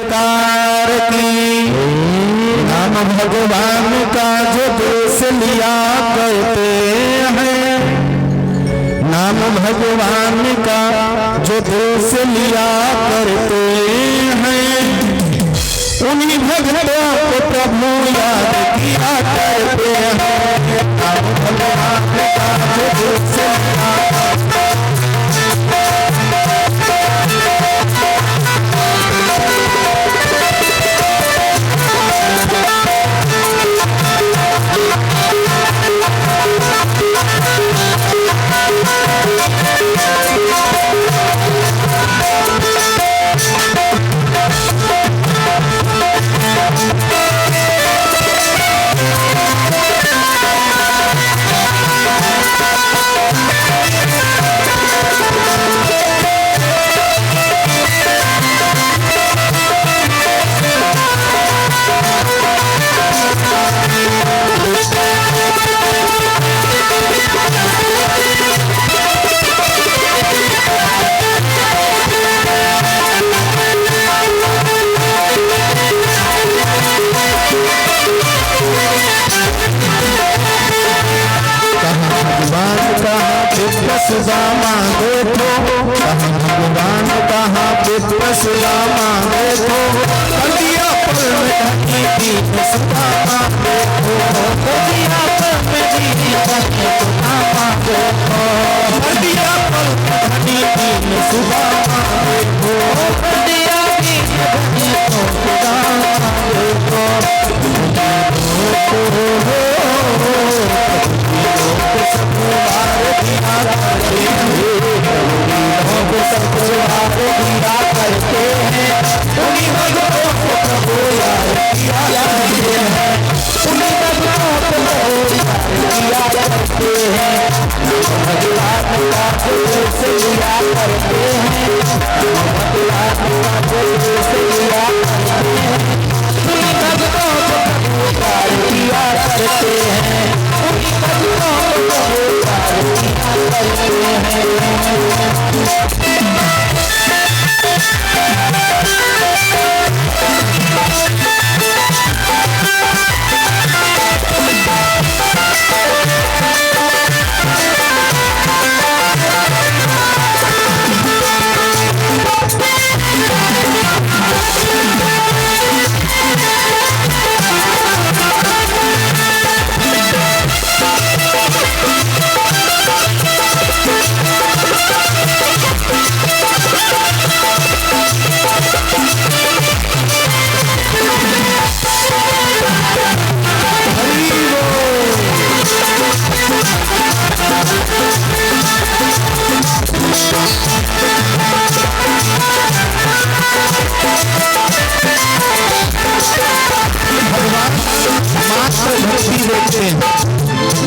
सरकार की। नाम भगवान का जो देश लिया करते हैं, नाम भगवान का जो देश लिया करते हैं, उन्हीं भक्तों को प्रभु याद किया करते हैं। नाम भगवान का जो देश लिया सुदामा देखो, कहाँ भगवान कहाँ पे सुदामा देखो, कलिया पल में धनी दीन सुदामा देखो, कलिया पल में सुदामा देखो, कलिया पल में धनी दीन सुदामा देखो, कलिया दीन सुदामा देखो।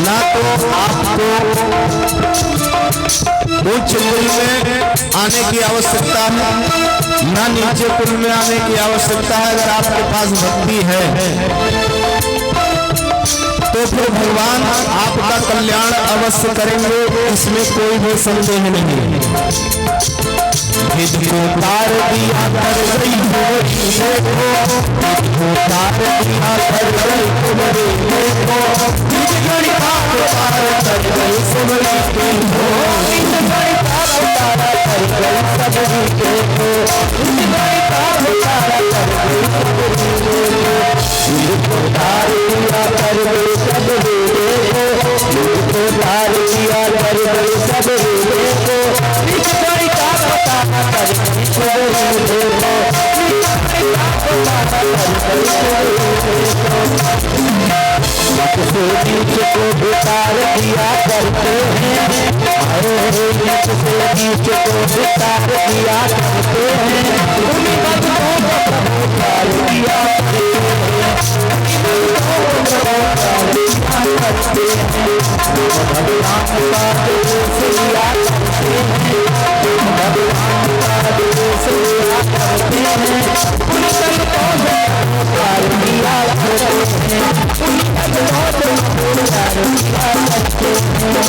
ना तो आपको उच्च कुल में आने की आवश्यकता है, ना नीचे कुल में आने की आवश्यकता है। अगर आपके पास भक्ति है तो फिर भगवान आपका कल्याण अवश्य करेंगे, इसमें कोई भी संदेह नहीं। को तार दिया कर गई देखो, को तार दिया कर गई तुम्हारे देखो, गड़ी तार कर गई सबरी देखो, गड़ी तार कर गई सबरी देखो, गड़ी तार कर गई सबरी देखो, को तार दिया कर गई सबरी देखो, को तार दिया कर गई सबरी देखो, गड़ी तार नीच को बेकार दिया करते हैं, नीच से नीच को बेकार दिया करते हैं, उन्हीं बदलों को प्रभुकार दिया करते हैं, भगवान का देश लिया करते हैं, भगवान का देश लिया करते हैं, उन सबको प्रभुकार दिया करते हैं, उन सबको प्रभुकार दिया करते हैं।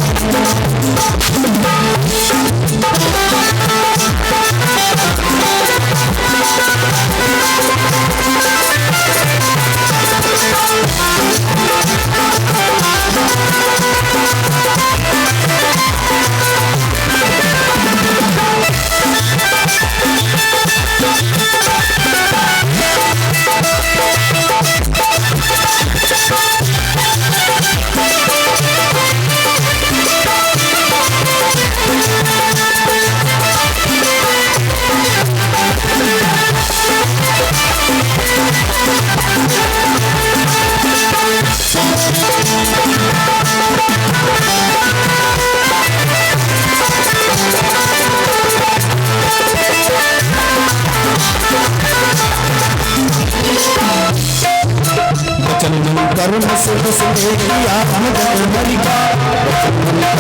कर्म से जिसने किया भजन हरि का,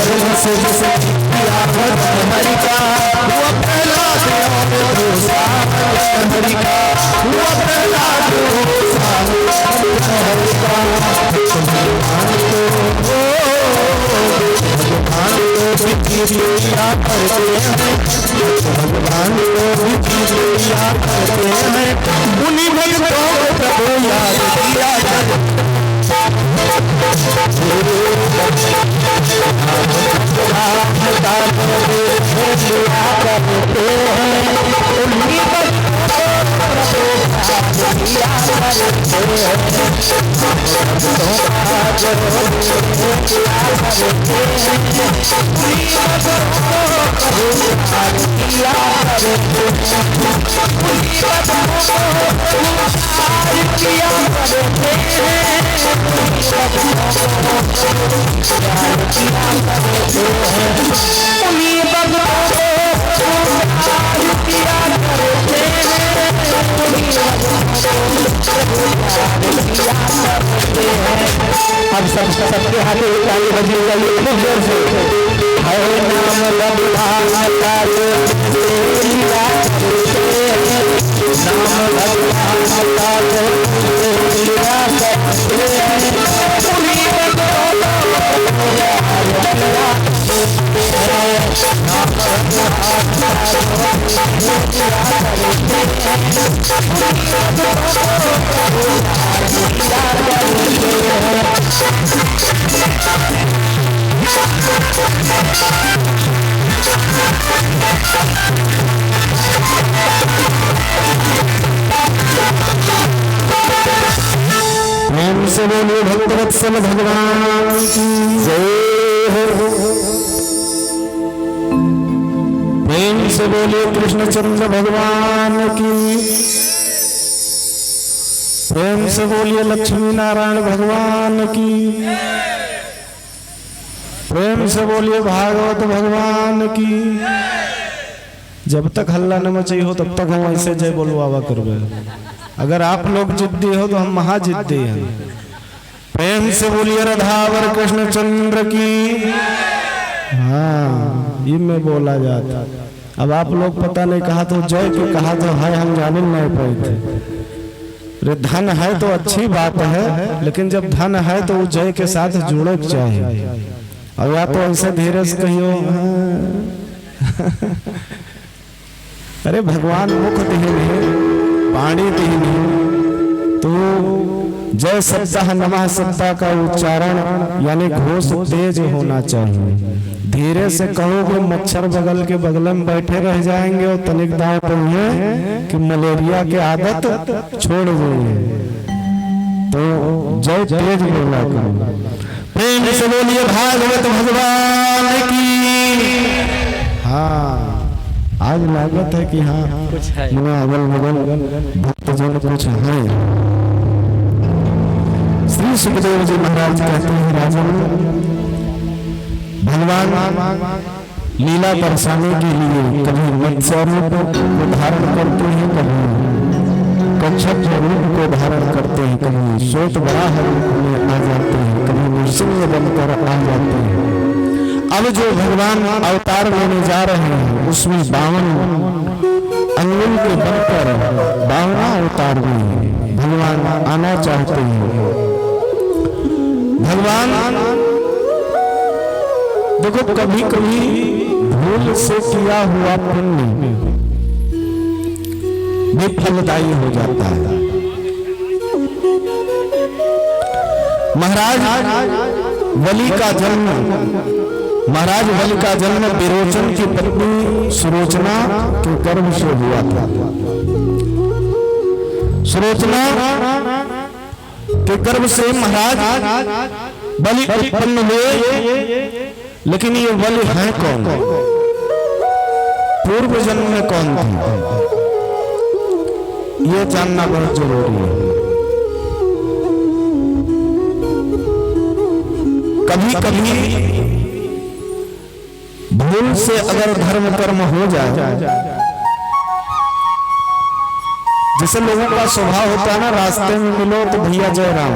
कर्म से जिसने किया भजन हरि का, वो प्रहलाद और दूसरा हरि का, वो प्रहलाद हरि का। भगवान करते हैं, भगवान को विधिया करते हैं, उन्हीं भक्तों को प्रभु याद किया करते अब सबके हाथे ताली बजेगा ये खूब जोर से। हरे नाम लबला प्रेम से बोलिए भक्तवत्सल भगवान की जय हो। प्रेम से बोलिए कृष्णचंद्र भगवान की, प्रेम से बोलिए लक्ष्मी नारायण भगवान की, प्रेम से बोलिए भागवत भगवान की। जब तक हल्ला न मची हो तब तक हम ऐसे जय बोलवावा करबे। अगर आप लोग जिद्दी हो तो हम महाजिद्दी हैं। प्रेम से बोलिए राधावर कृष्णचंद्र की। हाँ ये में बोला जाता। अब आप लोग पता नहीं कहा तो जय के कहा तो है, हम जाने नहीं पाए थे। धन है तो अच्छी बात है, लेकिन जब धन है तो वो जय के साथ जुड़े चाहिए। अब या तो ऐसे धीरे से कहियो अरे भगवान मुख दीन है, वाणी दीन है, तो जय सप्ताह नमः सप्ताह का उच्चारण यानी घोष तेज होना चाहिए। धीरे से कहोगे मच्छर बगल के बगल में बैठे रह जाएंगे और तनिक दाव पड़िए कि मलेरिया की आदत छोड़ देंगे। तो जय तेज बोला करो। प्रेम से बोलिए भागवत भगवान की। हाँ आज लागत है कि हाँ अगल बगल भक्तजन कुछ है। श्री सुखदेव जी महाराज कहते हैं राजन भगवान लीला बरसाने के लिए कभी मत्स्य रूप को धारण करते हैं, कभी कच्छप रूप को धारण करते हैं, कभी श्वेत वराह रूप में आ जाते हैं, कभी नृसिंह बनकर आ जाते हैं। अब जो भगवान अवतार लेने जा रहे हैं उसमें 52 अंगुल के बनकर 52 अवतार में भगवान आना चाहते हैं। भगवान देखो कभी कभी भूल से किया हुआ पुण्य भी फलदायी हो जाता है। महाराज बलि का जन्म विरोचन की पत्नी सुलोचना के गर्भ से हुआ था। सुलोचना के गर्भ से महाराज बलि उत्पन्न हुए। लेकिन ये बलि है कौन? पूर्व जन्म में कौन थे? ये जानना बहुत जरूरी है। कभी कभी भूल से अगर धर्म कर्म हो जाए, जैसे लोगों का स्वभाव होता है ना, रास्ते में मिलो तो भैया जय राम,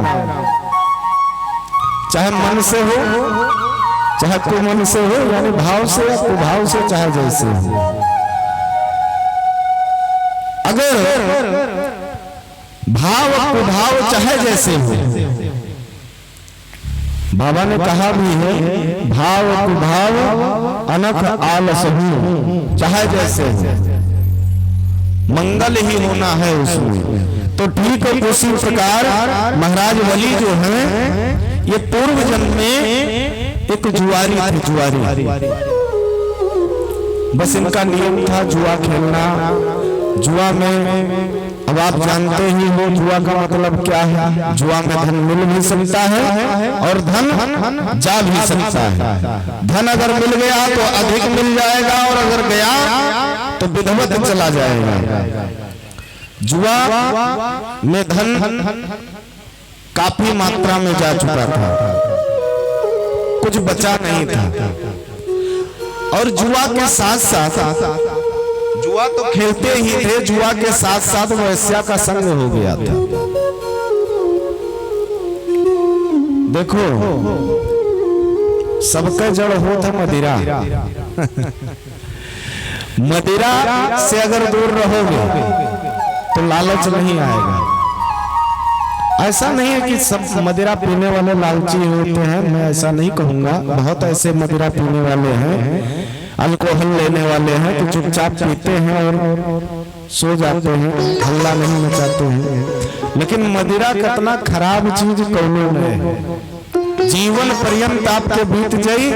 चाहे मन से हो चाहे कुमन से हो, यानी भाव से या कुभाव से, चाहे जैसे हो। अगर भाव कुभाव चाहे जैसे हो, बाबा ने कहा भी है भाव कुभाव अनख आलस हूं, चाहे जैसे हो, मंगल ही होना है उसमें। तो ठीक है, उसी प्रकार महाराज वली जो हैं ये पूर्व जन्म में एक जुआरी थे, जुआरी। बस इनका नियम था जुआ खेलना। जुआ में अब आप जानते ही हो जुआ का मतलब क्या है। जुआ में धन मिल भी सकता है और धन जा भी सकता है। धन अगर मिल गया तो अधिक मिल जाएगा और अगर गया तो विधवत चला जाएगा। जुआ में धन काफी मात्रा में जा चुका था, कुछ बचा नहीं था। और जुआ के साथ साथ, जुआ तो खेलते ही थे, जुआ के साथ साथ वैश्या का संग हो गया था। देखो सबका जड़ हो था मदिरा। मदिरा से अगर दूर रहोगे तो लालच नहीं आएगा। ऐसा नहीं है कि सब मदिरा पीने वाले लालची होते हैं, मैं ऐसा नहीं कहूंगा। बहुत ऐसे मदिरा पीने वाले हैं, अल्कोहल लेने वाले हैं कि चुपचाप पीते हैं और सो जाते हैं, हल्ला नहीं मचाते हैं। लेकिन मदिरा कितना खराब चीज कौनो में जीवन पर्यंत आपके बीत जाई।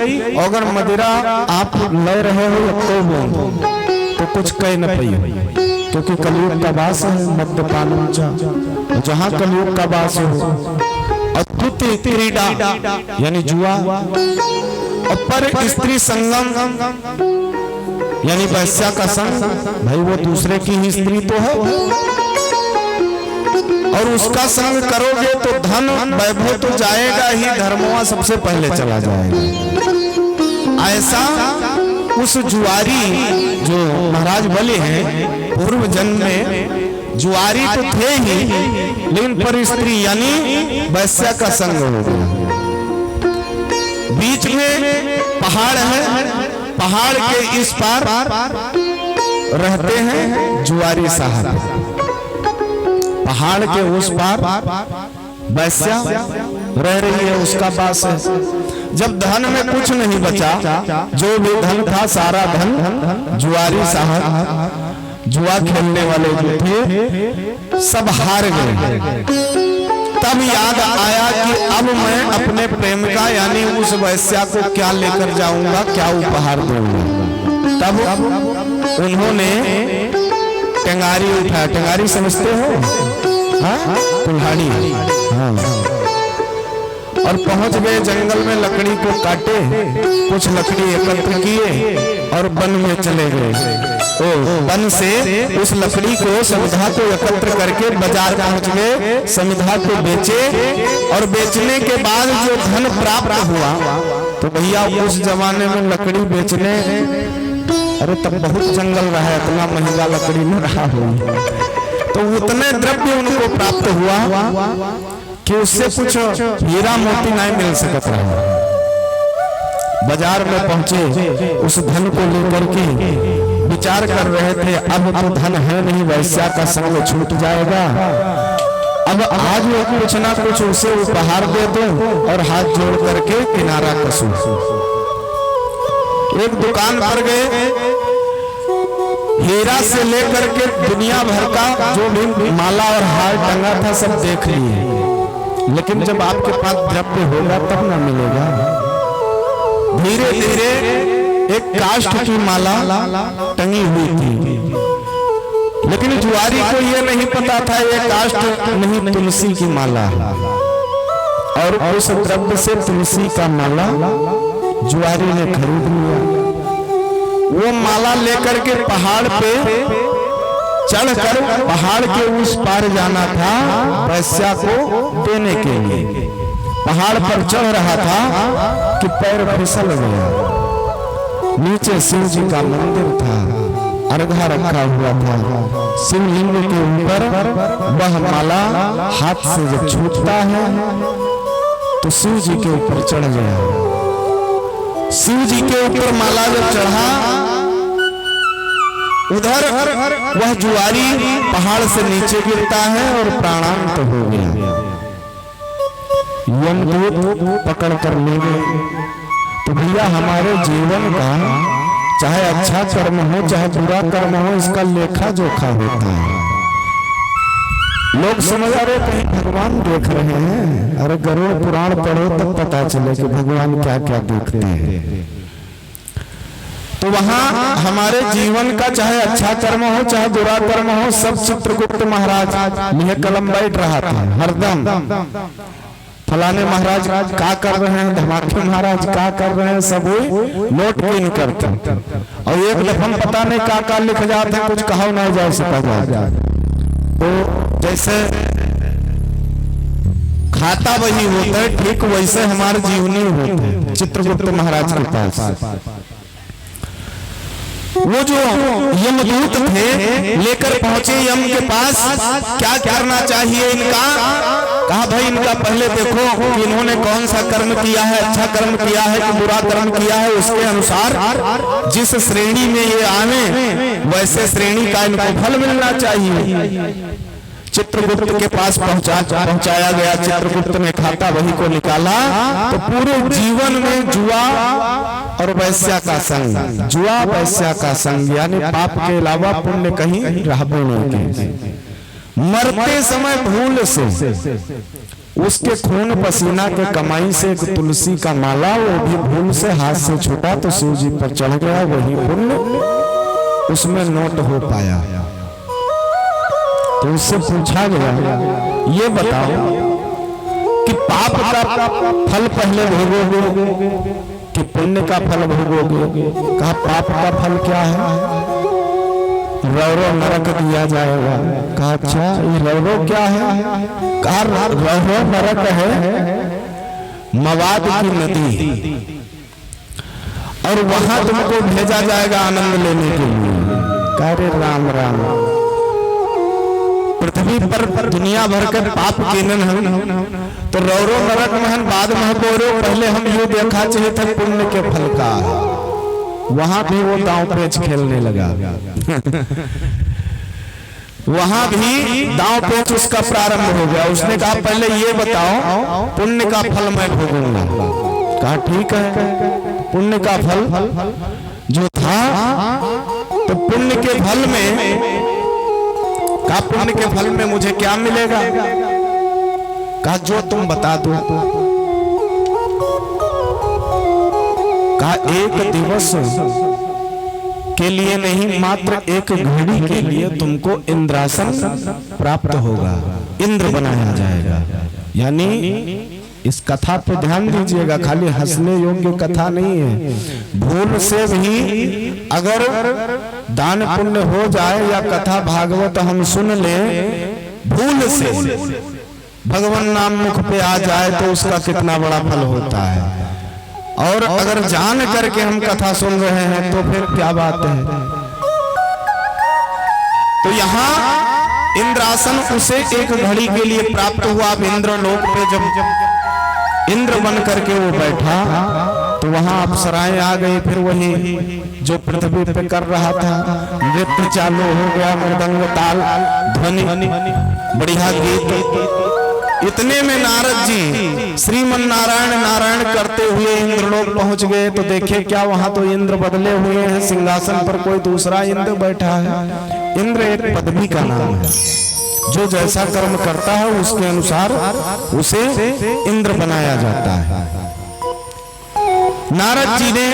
अगर मदिरा आप ले रहे हो तो कुछ कह न पाई, क्योंकि कलयुग का वास है मद्यपान ऊंचा। जहाँ कलयुग का वास हो, अद्भुत क्रीड़ा यानी जुआ, पर स्त्री संगम यानी वैश्या का संग, भाई वो दूसरे की ही स्त्री तो है और उसका संग करोगे तो धन वैभव तो जाएगा ही, धर्मवा सबसे पहले चला जाएगा। ऐसा उस जुआरी जो महाराज वली हैं पूर्व जन्म में जुआरी तो थे ही, लेकिन पर स्त्री यानी वैश्या का संग हो गया। बीच में पहाड़ है, पहाड़ के इस पार रहते हैं जुआरी साहब, पहाड़ के उस पार वैश्या रह रही है, उसका पास है। जब धन में कुछ नहीं बचा, जो भी धन था सारा धन जुआरी साहब, जुआ खेलने वाले जो थे सब हार गए। तब याद आया कि अब मैं अपने प्रेमिका यानी उस वैश्या को क्या लेकर जाऊंगा, क्या उपहार दूंगा। तब उन्होंने टेंगारी उठाया। टेंगारी समझते हो? हाँ, कुल्हाड़ी। हाँ, और पहुंच गए जंगल में, लकड़ी को काटे, कुछ लकड़ी एकत्र किए और वन में चले गए। वन से उस लकड़ी को, समिधा को एकत्र करके बाजार पहुंच गए, समिधा को बेचे और बेचने के बाद जो धन प्राप्त हुआ, तो भैया उस जमाने में लकड़ी बेचने, अरे तब बहुत जंगल रहा, इतना महंगा लकड़ी न रहा हो, तो उतने द्रव्य उनको प्राप्त हुआ कि उससे कुछ हीरा मोती नहीं मिल सकता रहा। बाजार में पहुंचे, उस धन को लेकर के विचार कर रहे थे, अब तो धन है नहीं, वैश्या का संग छूट जाएगा, अब आज वो कुछ ना कुछ उसे उपहार दे दो और हाथ जोड़ करके किनारा कसू। एक दुकान पर गए, हीरा से लेकर के दुनिया भर का जो भी माला और हार टंगा था सब देख लिए, लेकिन जब आपके पास द्रव्य होगा तब ना मिलेगा। धीरे धीरे एक काष्ठ की माला टंगी हुई थी, लेकिन जुआरी को ये नहीं पता था ये काष्ठ नहीं तुलसी की माला, और उस द्रव्य से तुलसी का माला जुआरी ने खरीद लिया। वो माला लेकर के पहाड़ पे चढ़कर पहाड़ के उस पार जाना था वैश्या को देने के लिए। पहाड़ पर चढ़ रहा था कि पैर फिसल गया। नीचे शिव जी का मंदिर था, अर्घा रखा हुआ था, शिवलिंग के ऊपर वह माला हाथ से जब छूटता है तो शिव जी के ऊपर चढ़ गया। शिव जी के ऊपर माला जब चढ़ा, उधर वह जुआरी पहाड़ से नीचे गिरता है और प्राणांत हो गया। यमदूत पकड़ कर ले गए। तो भैया हमारे जीवन का चाहे अच्छा कर्म हो चाहे बुरा कर्म हो, इसका लेखा जोखा होता है। लोग समझ रहे कहीं भगवान देख रहे हैं, अरे गरुड़ पुराण पढ़ो तब पता चले कि भगवान क्या क्या देखते हैं। तो वहां हमारे जीवन का चाहे अच्छा कर्म हो चाहे बुरा कर्म हो, सब चित्रगुप्त महाराज लिए कलम बैठ रहा था हरदम। फलाने महाराज क्या कर रहे हैं, धमाके महाराज क्या कर रहे हैं, सब नोट कीन करते। और एक दफा पता नहीं क्या लिख जाते हैं, कुछ कहा नहीं जा सका। तो जैसे खाता वही होता है, ठीक वैसे हमारे जीवनी होते हैं चित्रगुप्त महाराज के पास। वो जो यमदूत थे लेकर पहुंचे यम के पास, क्या करना चाहिए इनका। कहा भाई इनका पहले देखो कि इन्होंने कौन सा कर्म किया है, अच्छा कर्म किया है कि बुरा कर्म किया है, उसके अनुसार जिस श्रेणी में ये आवे वैसे श्रेणी का इनको फल मिलना चाहिए। चित्रगुप्त के पास पहुंचाया गया। चित्रगुप्त ने खाता वही को निकाला तो पूरे जीवन में जुआ और वैश्या का संग, जुआ वैश्या का संग, यानी पाप के अलावा पुण्य कहीं रहबे नहीं। मरते समय भूल से उसके खून पसीना के कमाई से एक तुलसी का माला, वो भी भूल से हाथ से छूटा तो शिव जी पर चढ़ गया। वही पुण्य उसमें नोट हो पाया। तो उससे पूछा गया ये बताओ कि पाप का फल पहले भोगोगे कि पुण्य का फल भोगोगे। कहा पाप का फल क्या है, रौरो नरक दिया जाएगा। कहा अच्छा ये रौरो क्या है। कहा रौरो नरक है मवाद की नदी, और वहां तुमको भेजा जाएगा आनंद लेने के लिए। कह रे राम राम, पृथ्वी पर दुनिया भर के पाप कीनन हम तो रौरो नरक महन बाद में बोरो। पहले हम ये देखा चाहिए था पुण्य के फल का। वहां भी वो दांव पेच खेलने लगा। वहां भी दांव पेच उसका प्रारंभ हो गया। उसने कहा पहले ये बताओ पुण्य का फल मैं भोगूंगा। कहा ठीक है, पुण्य का फल जो था तो पुण्य के फल में, कहा पुण्य के फल में मुझे क्या मिलेगा। कहा जो तुम बता दो। कहा एक दिवस के लिए नहीं, मात्र एक घड़ी के लिए तुमको इंद्रासन प्राप्त होगा, इंद्र बनाया जाएगा। यानी इस कथा पे ध्यान दीजिएगा, खाली हंसने योग्य कथा नहीं है। भूल से भी अगर दान पुण्य हो जाए या कथा भागवत हम सुन ले, भूल से भगवान नाम मुख पे आ जाए तो उसका कितना बड़ा फल होता है। और अगर जान करके हम कथा सुन रहे हैं तो फिर क्या बात है। तो यहाँ इंद्रासन उसे एक घड़ी के लिए प्राप्त हुआ। अब इंद्र लोक पे जब इंद्र बन करके वो बैठा तो वहां अप्सराएं आ गई। फिर वही जो पृथ्वी पे कर रहा था, नृत्य चालू हो गया, मृदंग ताल ध्वनि, बढ़िया गीत। इतने में नारद जी श्रीमन नारायण नारायण करते हुए इंद्रलोक पहुंच गए। तो देखे क्या वहां तो इंद्र बदले हुए हैं, सिंहासन पर कोई दूसरा इंद्र बैठा है। इंद्र एक पदवी का नाम है, जो जैसा कर्म करता है उसके अनुसार उसे इंद्र बनाया जाता है। नारद जी ने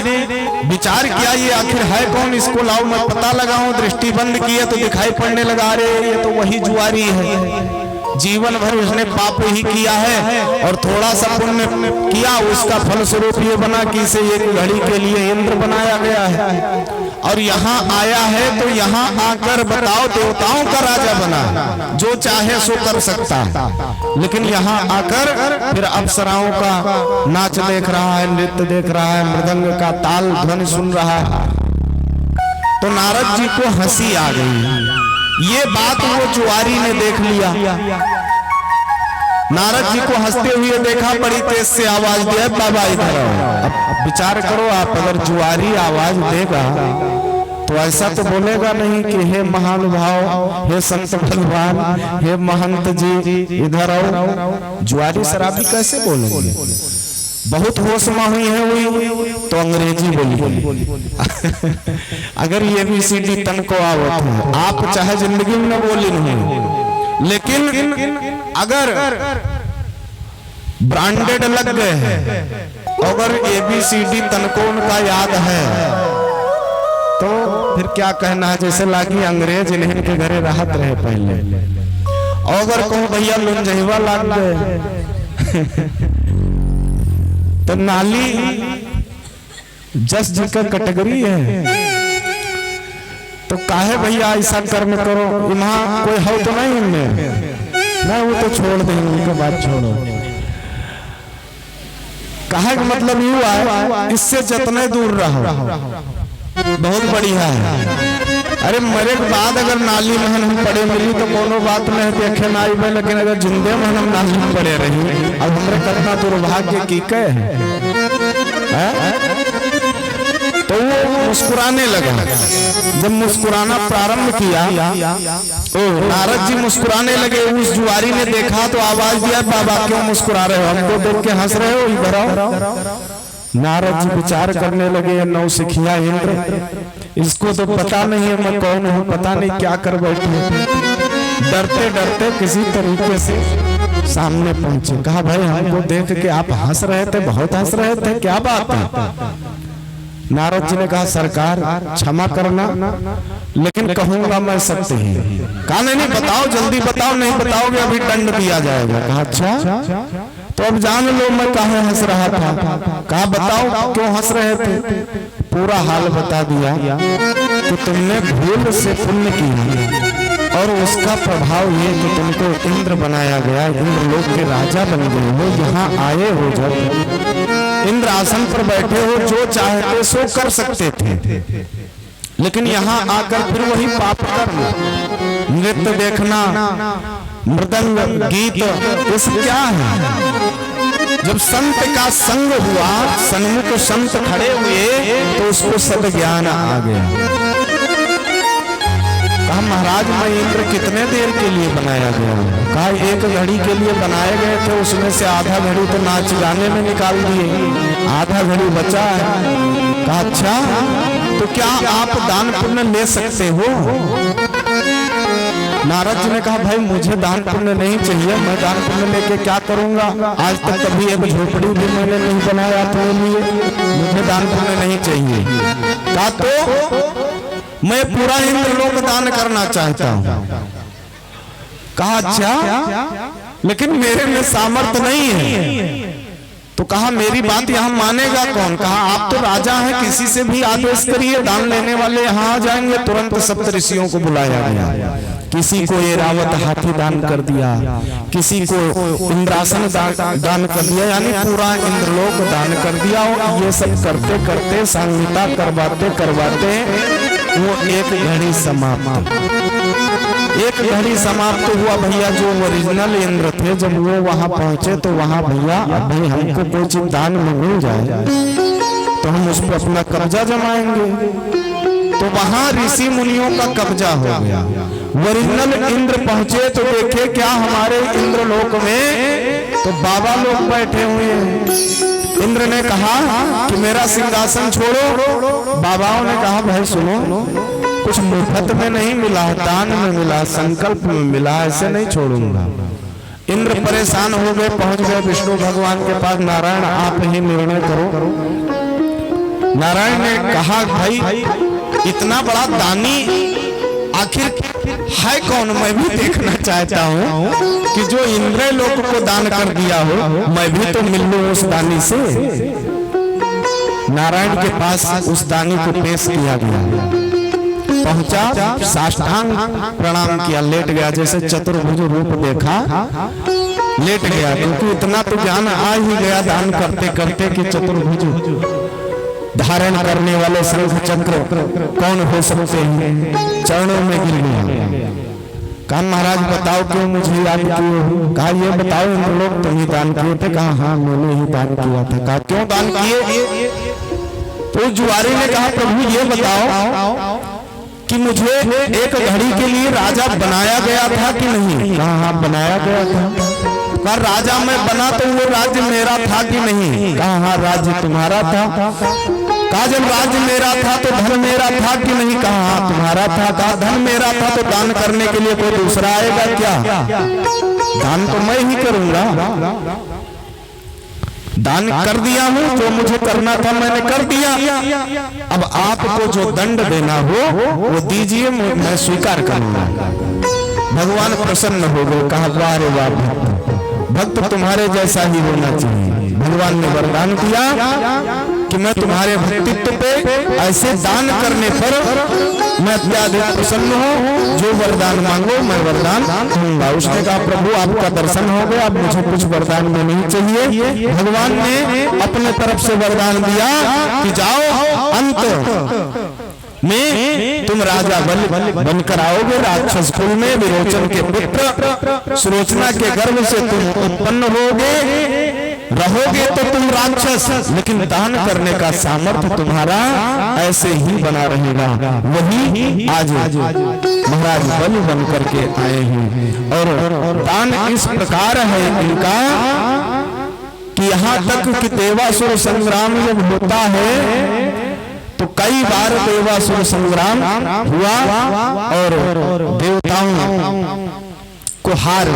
विचार किया ये आखिर है कौन, इसको लाओ मैं पता लगाऊं। दृष्टि बंद किया तो दिखाई पड़ने लगा, अरे ये तो वही जुआरी है। जीवन भर उसने पाप ही किया है और थोड़ा सा पुण्य किया, उसका फल स्वरूप ये बना कि इसे एक घड़ी के लिए इंद्र बनाया गया है। और यहाँ आया है तो यहाँ आकर बताओ देवताओं का राजा बना, जो चाहे सो कर सकता है। लेकिन यहाँ आकर फिर अप्सराओं का नाच देख रहा है, नृत्य देख रहा है, मृदंग का ताल ध्वनि सुन रहा है। तो नारद जी को हंसी आ गई। ये बात वो जुआरी ने देख लिया। नारद जी को हंसते हुए देखा, बड़ी तेज से आवाज दिया, बाबा इधर आओ। अब विचार करो आप, अगर जुआरी आवाज देगा तो ऐसा तो बोलेगा नहीं कि हे महानुभाव, हे संत भगवान, हे महंत जी इधर आओ। जुआरी शराबी कैसे बोलेंगे? बहुत होश में हुई है हुई तो अंग्रेजी बोली। अगर ये भी सीधी तन को आवत है, आप चाहे जिंदगी में न बोली नहीं, लेकिन अगर ब्रांडेड लग गए हैं, अगर ABCD तन को उनका याद है तो फिर क्या कहना है? जैसे लागी अंग्रेज इन्हें के घरे राहत रहे पहले, अगर कहो भैया लुंजहिवा लाग गए तो नाली जस जी का कैटेगरी है, तो काहे भैया ऐसा कर्म करो? वहां कोई हो तो नहीं इनमें ना, वो तो छोड़ देंगे, उनके बात छोड़ो। कहे का मतलब यू है, इससे जितने दूर रहो बहुत बढ़िया है। अरे मरे के बाद अगर नाली में हम पड़े मिली तो कोनो बात नहीं देखे ना आई, लेकिन अगर जिंदे में हम नाली में पड़े रही, अब हमरे कितना दुर्भाग्य की कहे है? तो वो मुस्कुराने लगा। जब मुस्कुराना प्रारंभ किया, नारद जी मुस्कुराने लगे। उस जुआरी ने देखा तो आवाज दिया, बाबा क्यों मुस्कुरा रहे हो? हमको देख के हंस रहे हो? इधर आओ। नारद जी विचार करने लगे, नौसिखिया इंद्र, इसको तो पता नहीं है मैं कौन हूँ, पता नहीं क्या कर बैठे। डरते डरते किसी तरीके से सामने पहुंचे। कहा भाई हमको देख के आप हंस रहे थे, बहुत हंस रहे थे, क्या बात है? नारद जी ने कहा सरकार क्षमा करना, लेकिन कहूंगा मैं सत्य ही। कहा नहीं बताओ, जल्दी बताओ, नहीं बताओगे अभी दंड दिया जाएगा। कहा अच्छा तो अब जान लो मैं काहे हंस रहा था। कहा बताओ क्यों हंस रहे थे? पूरा हाल बता दिया कि तुमने भूल से पुण्य किया और उसका प्रभाव ये कि तुमको इंद्र बनाया गया, इंद्र लोक के राजा बन गए हो। यहाँ आए हो जब इंद्र आसन पर बैठे हो, जो चाहते सो कर सकते थे, लेकिन यहाँ आकर फिर वही पाप कर्म, नृत्य देखना, मृदंग गीत, इस क्या है? जब संत का संग हुआ, सन्मुख संत खड़े हुए तो उसको सद ज्ञान आ गया। कहा महाराज मैं इंद्र कितने देर के लिए बनाया गया? कहा 1 घड़ी के लिए बनाए गए थे, उसमें से आधा घड़ी तो नाच गाने में निकाल दिए, आधा घड़ी बचा है। कहा अच्छा तो क्या आप दान पुण्य ले सकते हो? नारद जी ने कहा भाई मुझे दान पुण्य नहीं चाहिए, मैं दान पुण्य लेके क्या करूंगा? आज तक कभी एक झोपड़ी भी मैंने नहीं बनाया अपने लिए, मुझे दान पुण्य नहीं चाहिए। कहा तो मैं पूरा इंद्र लोक दान करना चाहता हूं। कहा अच्छा लेकिन मेरे में सामर्थ्य नहीं है। तो कहा मेरी बात यहाँ मानेगा कौन? कहा आप तो राजा हैं, किसी से भी आदेश करिए, दान लेने वाले यहाँ आ जाएंगे। तुरंत सप्तऋषियों को बुलाया गया। किसी को ऐरावत हाथी दान कर दिया, किसी को इंद्रासन दान कर दिया, यानी पूरा इंद्रलोक दान कर दिया। और ये सब करते करते संहिता करवाते करवाते वो 1 घड़ी समाप्त। 1 घड़ी समाप्त हुआ भैया। जो ओरिजिनल इंद्र थे जब वो वहां पहुंचे तो वहां भैया भाई हमको कोई चीज दान में मिल जाए तो हम उस पर अपना कब्जा जमाएंगे। तो वहां ऋषि मुनियों का कब्जा हो गया। ओरिजिनल इंद्र पहुंचे तो देखे क्या हमारे इंद्र लोक में तो बाबा लोग बैठे हुए हैं। इंद्र ने कहा कि मेरा सिंहासन छोड़ो। बाबाओं ने कहा भाई सुनो, कुछ मुफ्त में नहीं मिला, दान में मिला, संकल्प में मिला, ऐसे नहीं छोड़ूंगा। इंद्र परेशान हो गए, पहुंच गए विष्णु भगवान के पास। नारायण आप ही निर्णय करो। नारायण ने कहा भाई इतना बड़ा दानी आखिर है कौन? मैं भी देखना चाहता हूँ कि जो इंद्र लोक को दान कर दिया हो, मैं भी तो मिल लूं उस दानी से। नारायण के पास उस दानी को पेश किया गया। पहुंचा, साष्टांग प्रणाम किया, लेट गया। जैसे चतुर्भुज रूप देखा, लेट गया, क्योंकि इतना तो ज्ञान आ ही गया दान करते करते कि चतुर्भुज धारण करने वाले शंख चक्र कौन हो सकते हैं। चरणों में गिर गया। कहा महाराज बताओ क्यों मुझे याद किए हो? कहा ये बताओ इंद्रलोक तुम ही दान किए थे? कहा हाँ मैंने ही दान किया था। कहा क्यों दान किए? तो जुआरी ने कहा प्रभु ये बताओ कि मुझे एक घड़ी के लिए राजा बनाया गया था कि नहीं? कहा हाँ बनाया गया था। कहा राजा मैं बना तो वो राज्य मेरा था कि नहीं? कहा हाँ राज्य तुम्हारा था। कहा जब राज्य मेरा था तो धन मेरा था कि नहीं? कहा हाँ तुम्हारा था। कहा धन मेरा था तो दान करने के लिए कोई दूसरा आएगा क्या? दान तो मैं ही करूंगा। दान कर दिया हूं, जो मुझे करना था मैंने कर दिया। अब आपको जो दंड देना हो वो दीजिए, मैं स्वीकार करूंगा। भगवान प्रसन्न हो गए। कहा वाह रे वाह, भक्त तुम्हारे जैसा ही होना चाहिए। भगवान ने वरदान दिया कि मैं तुम्हारे भक्तित्व पे ऐसे दान करने पर मैं अत्याधिक प्रसन्न हूँ। जो वरदान मांगो मैं वरदान दूंगा। उसने कहा प्रभु आपका दर्शन हो गया, अब मुझे कुछ वरदान में नहीं चाहिए। भगवान ने अपने तरफ से वरदान दिया कि जाओ अंत में तुम राजा बनकर आओगे। राक्षस कुल में विरोचन के पुत्र सुलोचना के गर्भ से तुम उत्पन्न रहोगे तो तुम राक्षस, लेकिन दान करने का सामर्थ्य तुम्हारा ऐसे ही बना रहेगा। वही आज महाराज बलि बन करके आए हैं। और दान इस प्रकार है इनका कि यहाँ तक कि देवासुर संग्राम जब होता है तो कई बार देवासुर संग्राम हुआ और देवताओं को हार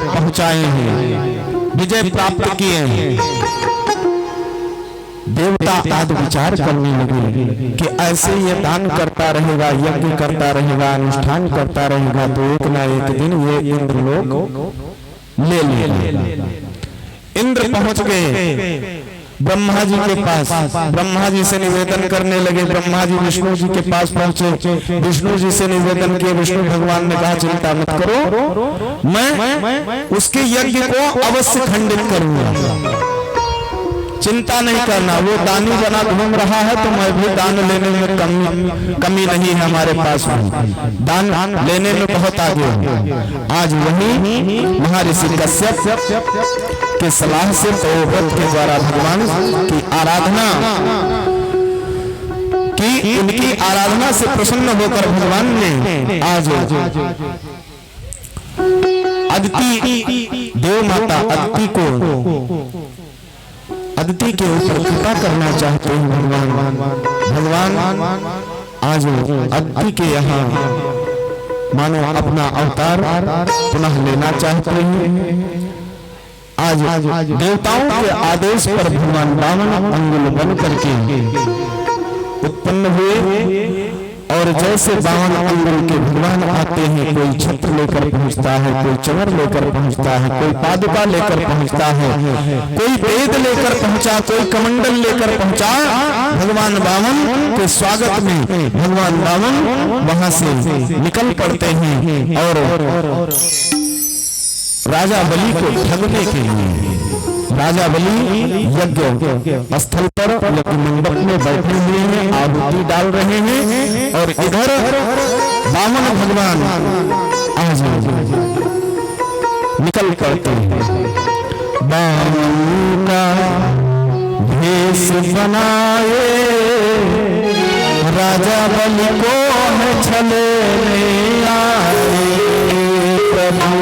पहुंचाए हैं, विजय प्राप्त किए हैं। देवता आदि विचार करने लगे कि ऐसे ये दान करता रहेगा, यज्ञ करता रहेगा, अनुष्ठान करता रहेगा तो एक ना एक दिन ये इंद्रलोक ले लेगा। इंद्र पहुंच गए ब्रह्मा जी के पास। ब्रह्मा जी से निवेदन करने लगे। ब्रह्मा जी विष्णु जी के पास पहुंचे। विष्णु जी से निवेदन किए। विष्णु भगवान ने कहा चिंता मत करो, मैं उसके यज्ञ को अवश्य खंडित करूंगा, चिंता नहीं करना। वो दानी बना घूम रहा है तो मैं भी दान लेने में कमी नहीं है हमारे पास में। दान लेने में बहुत आगे हूँ। आज वही महर्षि कश्यप के सलाह से व्रत के द्वारा भगवान की आराधना की, इनकी आराधना से प्रसन्न होकर भगवान ने आज अदिति देव माता अदिति के ऊपर कृपा करना चाहते हैं भगवान आज अदिति के यहाँ मानो अपना अवतार पुनः लेना चाहते हैं। आज देवताओं के आदेश पर भगवान बामन अंगुल बन करके उत्पन्न हुए। और जैसे 52 अंगुल के भगवान आते हैं, कोई छत्र लेकर पहुंचता है, कोई चमर लेकर पहुंचता है, कोई पादुका लेकर पहुंचता है, कोई वेद लेकर पहुंचा, कोई कमंडल लेकर पहुंचा। भगवान बामन के स्वागत में भगवान बामन वहां से निकल पड़ते हैं और राजा बलि को ठगने के लिए राजा बलि यज्ञ स्थल पर यज्ञ मंडप में बैठे हुए हैं, आहुति डाल रहे हैं और इधर वामन भगवान आज निकल पड़ते हैं। वामन का भेष बनाए राजा बलि को है छले आए प्रभु